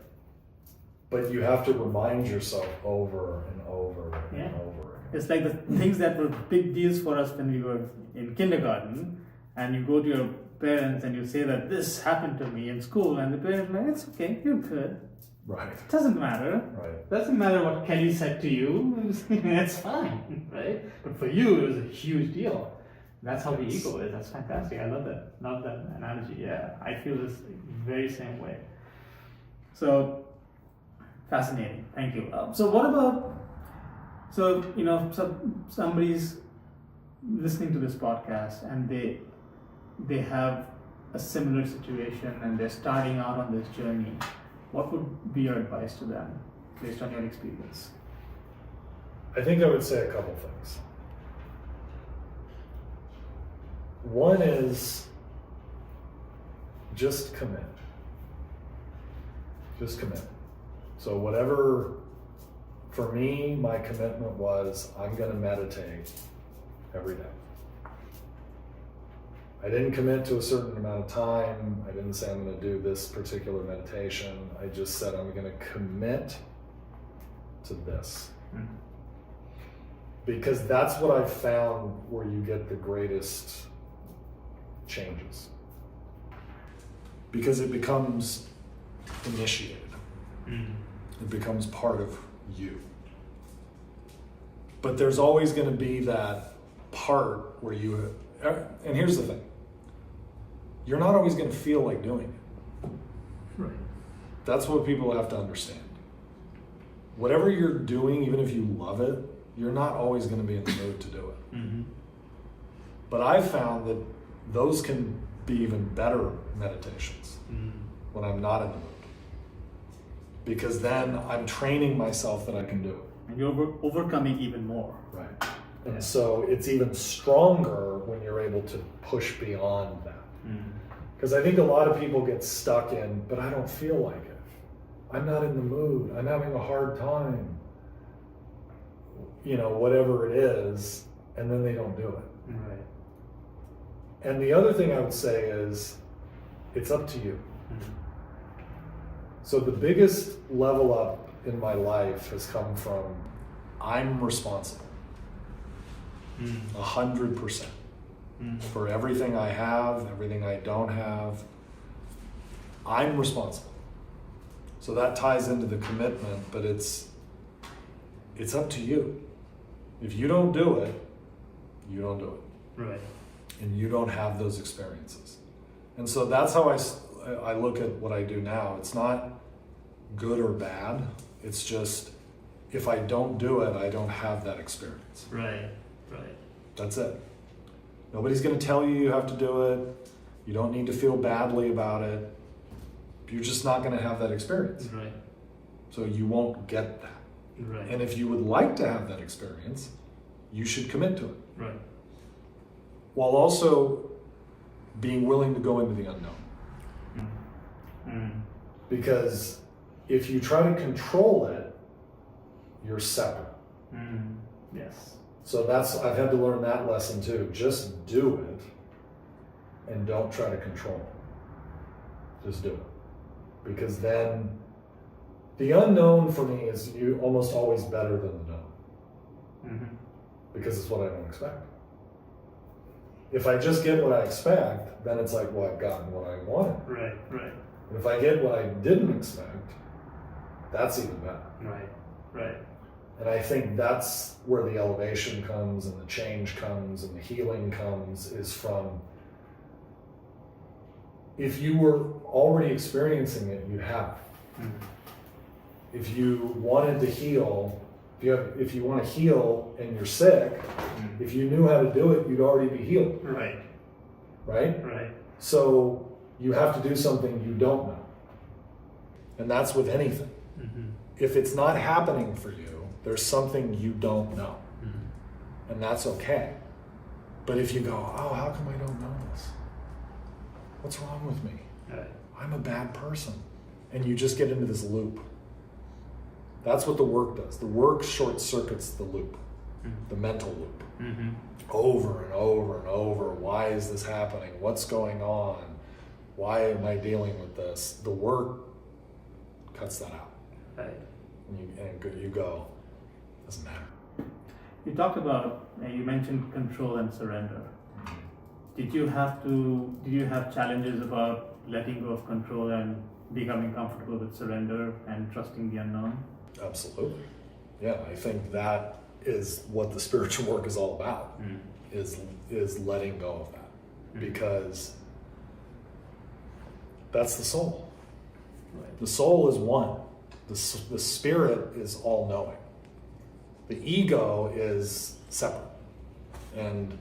Speaker 2: But you have to remind yourself over and over and
Speaker 1: Yeah.
Speaker 2: over again.
Speaker 1: It's like the things that were big deals for us when we were in kindergarten, and you go to your parents and you say that this happened to me in school, and the parents are like, it's okay, you're good.
Speaker 2: Right.
Speaker 1: It doesn't matter.
Speaker 2: Right.
Speaker 1: Doesn't matter what Kelly said to you. It's fine, right? But for you, it was a huge deal. That's how the ego is. That's fantastic. I love that. Love that analogy. Yeah, I feel this very same way. So fascinating. Thank you. So what about? So somebody's listening to this podcast and they have a similar situation and they're starting out on this journey. What would be your advice to them based on your experience?
Speaker 2: I think I would say a couple things. One is just commit. Just commit. So whatever, for me, my commitment was I'm going to meditate every day. I didn't commit to a certain amount of time. I didn't say I'm going to do this particular meditation. I just said I'm going to commit to this.
Speaker 1: Mm.
Speaker 2: Because that's what I've found where you get the greatest changes. Because it becomes initiated.
Speaker 1: Mm.
Speaker 2: It becomes part of you. But there's always going to be that part where you, and here's the thing, you're not always going to feel like doing it.
Speaker 1: Right.
Speaker 2: That's what people have to understand. Whatever you're doing, even if you love it, you're not always going to be in the mood to do it.
Speaker 1: Mm-hmm.
Speaker 2: But I've found that those can be even better meditations when I'm not in the mood. Because then I'm training myself that I can do it.
Speaker 1: And you're overcoming even more.
Speaker 2: Right.
Speaker 1: Yeah.
Speaker 2: And so it's even stronger when you're able to push beyond that. Because I think a lot of people get stuck in, but I don't feel like it. I'm not in the mood. I'm having a hard time. You know, whatever it is, and then they don't do it.
Speaker 1: Right.
Speaker 2: And the other thing I would say is, it's up to you.
Speaker 1: Mm-hmm.
Speaker 2: So the biggest level up in my life has come from, I'm responsible. 100%. For everything I have, everything I don't have, I'm responsible. So that ties into the commitment, but it's up to you. If you don't do it, you don't do it.
Speaker 1: Right.
Speaker 2: And you don't have those experiences. And so that's how I look at what I do now. It's not good or bad. It's just, if I don't do it, I don't have that experience.
Speaker 1: Right. Right.
Speaker 2: That's it. Nobody's going to tell you you have to do it. You don't need to feel badly about it. You're just not going to have that experience.
Speaker 1: Right.
Speaker 2: So you won't get that.
Speaker 1: Right.
Speaker 2: And if you would like to have that experience, you should commit to it.
Speaker 1: Right.
Speaker 2: While also being willing to go into the unknown. Because if you try to control it, you're separate.
Speaker 1: Yes.
Speaker 2: So I've had to learn that lesson too. Just do it and don't try to control it. Just do it. Because then the unknown for me is almost always better than the known. Because it's what I don't expect. If I just get what I expect, then it's like, well, I've gotten what I wanted.
Speaker 1: Right. Right.
Speaker 2: And if I get what I didn't expect, that's even better.
Speaker 1: Right. Right.
Speaker 2: And I think that's where the elevation comes and the change comes and the healing comes, is from, if you were already experiencing it, you have. If you wanted to heal, if you want to heal and you're sick, if you knew how to do it, you'd already be healed.
Speaker 1: Right.
Speaker 2: Right?
Speaker 1: Right.
Speaker 2: So you have to do something you don't know. And that's with anything. If it's not happening for you, there's something you don't know. And that's okay. But if you go, oh, how come I don't know this? What's wrong with me?
Speaker 1: Right.
Speaker 2: I'm a bad person. And you just get into this loop. That's what the work does. The work short circuits the loop, the mental loop. Over and over and over. Why is this happening? What's going on? Why am I dealing with this? The work cuts that out.
Speaker 1: Right.
Speaker 2: And you go, doesn't matter.
Speaker 1: You talked about, you mentioned control and surrender. Did you have challenges about letting go of control and becoming comfortable with surrender and trusting the unknown?
Speaker 2: Absolutely. Yeah, I think that is what the spiritual work is all about, is letting go of that. Because that's the soul. Right. The soul is one. The spirit is all-knowing. The ego is separate. And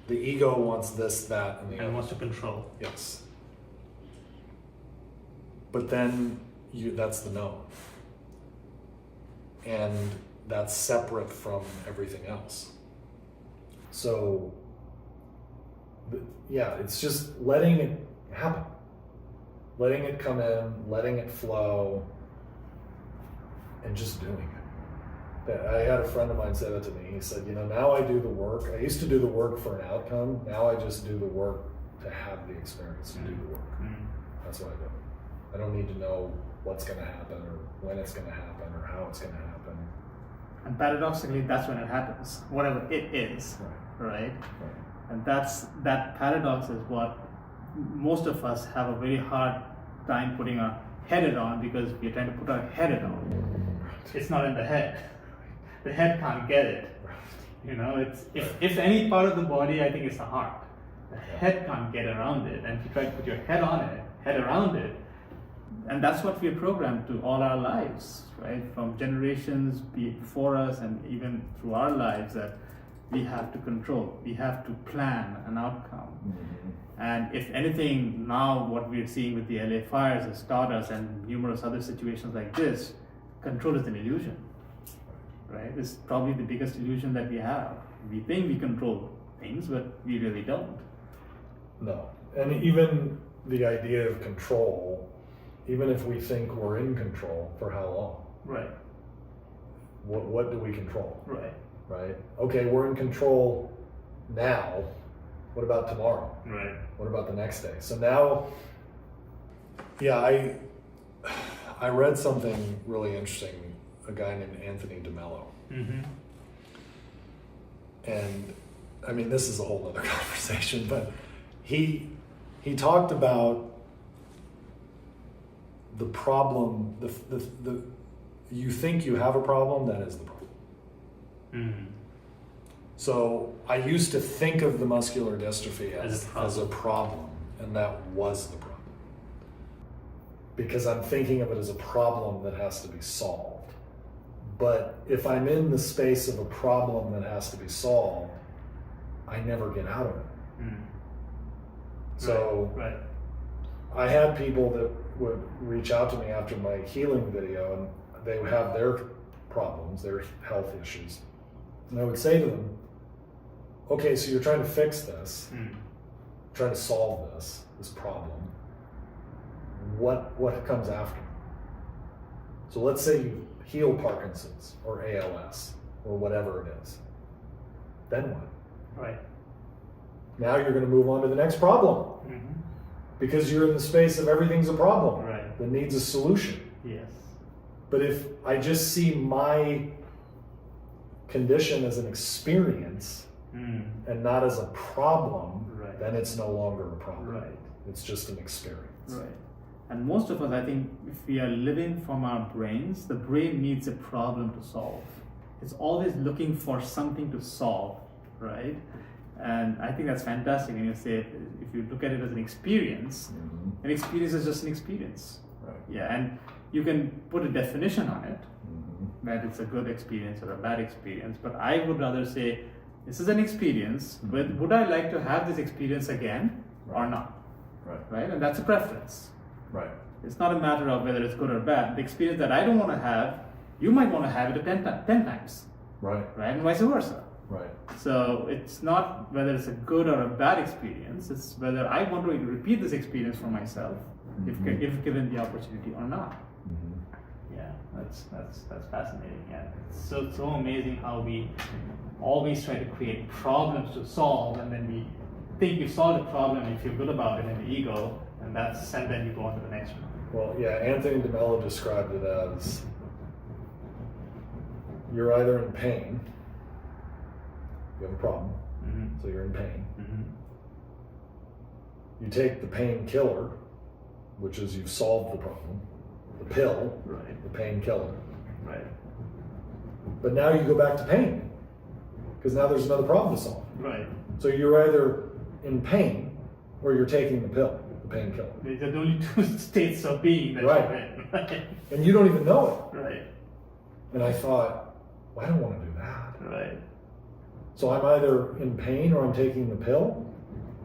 Speaker 2: the ego wants this, that, and the other.
Speaker 1: And wants to control.
Speaker 2: Yes. But then that's the known. And that's separate from everything else. So, yeah, it's just letting it happen. Letting it come in, letting it flow, and just doing it. Yeah, I had a friend of mine say that to me. He said, now I do the work. I used to do the work for an outcome. Now I just do the work to have the experience, to do the work. That's what I do. I don't need to know what's going to happen or when it's going to happen or how it's going to happen.
Speaker 1: And paradoxically, that's when it happens, whatever it is, right? And that paradox is what most of us have a very hard time putting our head on, because we're trying to put our head on. It's not in the head. The head can't get it. It's if any part of the body, I think it's the heart. The head can't get around it, and if you try to put your head around it, and that's what we're programmed to all our lives, right? From generations before us and even through our lives, that we have to control, we have to plan an outcome. And if anything, now what we're seeing with the LA fires has taught us, and numerous other situations like this, control is an illusion, right? It's probably the biggest illusion that we have. We think we control things, but we really don't.
Speaker 2: No. And even the idea of control, even if we think we're in control, for how long?
Speaker 1: Right.
Speaker 2: What do we control?
Speaker 1: Right.
Speaker 2: Okay, we're in control now. What about tomorrow?
Speaker 1: Right.
Speaker 2: What about the next day? So now, I read something really interesting, a guy named Anthony DeMello. And I mean, this is a whole other conversation, but he talked about the problem, the you think you have a problem, that is the problem. So I used to think of the muscular dystrophy as a problem, and that was the problem. Because I'm thinking of it as a problem that has to be solved. But if I'm in the space of a problem that has to be solved, I never get out of it. So I had people that would reach out to me after my healing video, and they would have their problems, their health issues. And I would say to them, okay, so you're trying to fix this, trying to solve this problem. What comes after? So let's say you heal Parkinson's or ALS or whatever it is. Then what?
Speaker 1: Right.
Speaker 2: Now you're going to move on to the next problem. Because you're in the space of everything's a problem that needs a solution.
Speaker 1: Yes.
Speaker 2: But if I just see my condition as an experience and not as a problem, then it's no longer a problem. It's just an experience.
Speaker 1: And most of us, I think, if we are living from our brains, the brain needs a problem to solve. It's always looking for something to solve, right? And I think that's fantastic. And you say, if you look at it as an experience is just an experience. And you can put a definition on it, that it's a good experience or a bad experience. But I would rather say, this is an experience, but would I like to have this experience again or not? Right? And that's a preference. It's not a matter of whether it's good or bad. The experience that I don't want to have, you might want to have it 10 times. Right? And vice versa. So it's not whether it's a good or a bad experience, it's whether I want to repeat this experience for myself, if given the opportunity or not. Yeah, that's fascinating. Yeah, it's so amazing how we always try to create problems to solve, and then we think we've solved a problem and feel good about it in the ego, and then you go on to the next one.
Speaker 2: Well, yeah, Anthony DeMello described it as you're either in pain, you have a problem, so you're in pain. You take the painkiller, which is you've solved the problem, the pill, the painkiller. But now you go back to pain, because now there's another problem to solve. So you're either in pain or you're taking the pill, the painkiller.
Speaker 1: They're the only two states of being that you're in.
Speaker 2: And you don't even know it. And I thought, well, I don't want to do that. So I'm either in pain or I'm taking the pill,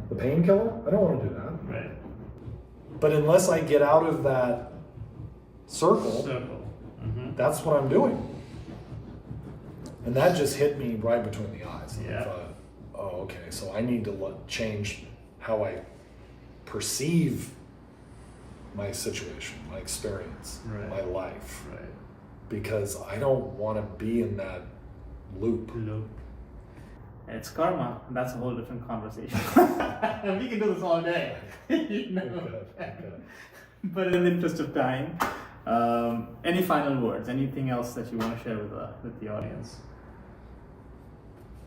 Speaker 2: the painkiller. I don't want to do that. But unless I get out of that circle, that's what I'm doing. And that just hit me right between the eyes. And I thought, oh, okay, so I need to change how I perceive my situation, my experience, my life. because I don't want to be in that loop.
Speaker 1: It's karma. That's a whole different conversation. We can do this all day. You know?
Speaker 2: Okay.
Speaker 1: But in the interest of time, any final words? Anything else that you want to share with the audience?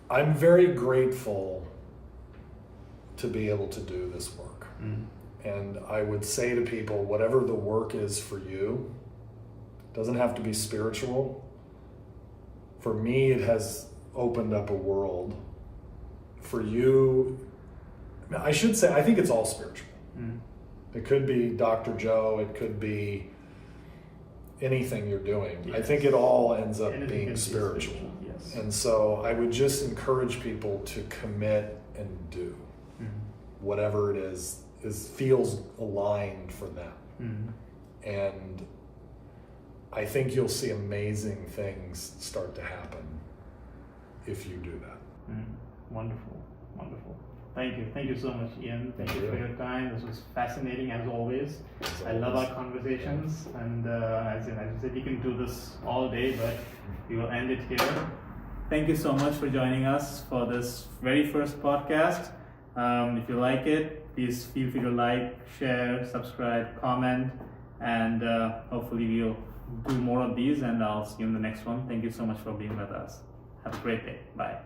Speaker 2: I'm very grateful to be able to do this work. And I would say to people, whatever the work is for you, doesn't have to be spiritual. For me, it has opened up a world. For you, I should say, I think it's all spiritual. It could be Dr. Joe, it could be anything you're doing. Yes. I think it all ends up being spiritual.
Speaker 1: Yes.
Speaker 2: And so I would just encourage people to commit and do whatever it is feels aligned for them. And I think you'll see amazing things start to happen if you do that.
Speaker 1: Wonderful. Thank you so much, Ian. Thank you for your time. This was fascinating as always. I love our conversations, and as I said, we can do this all day, but we will end it here. Thank you so much for joining us for this very first podcast. If you like it, please feel free to like, share, subscribe, comment, and hopefully we'll do more of these, and I'll see you in the next one. Thank you so much for being with us. Have a great day. Bye.